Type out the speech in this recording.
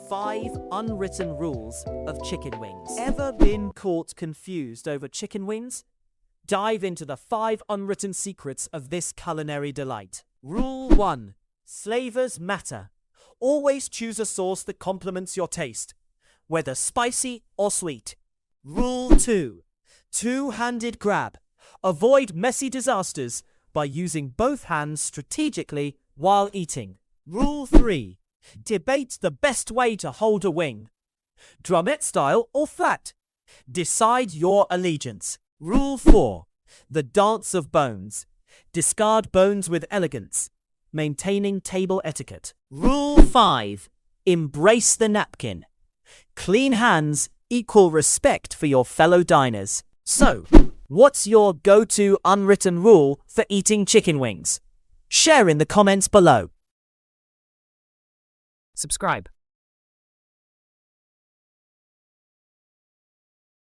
5 unwritten rules of chicken wings. Ever been caught confused over chicken wings? Dive into the 5 unwritten secrets of this culinary delight. Rule 1. Flavors matter. Always choose a sauce that complements your taste, whether spicy or sweet. Rule 2. Two-handed grab. Avoid messy disasters by using both hands strategically while eating. Rule 3. Debate the best way to hold a wing. Drumette style or flat. Decide your allegiance. Rule 4. The dance of bones. Discard bones with elegance, maintaining table etiquette. Rule 5. Embrace the napkin. Clean hands equal respect for your fellow diners. So, what's your go-to unwritten rule for eating chicken wings? Share in the comments below. Subscribe.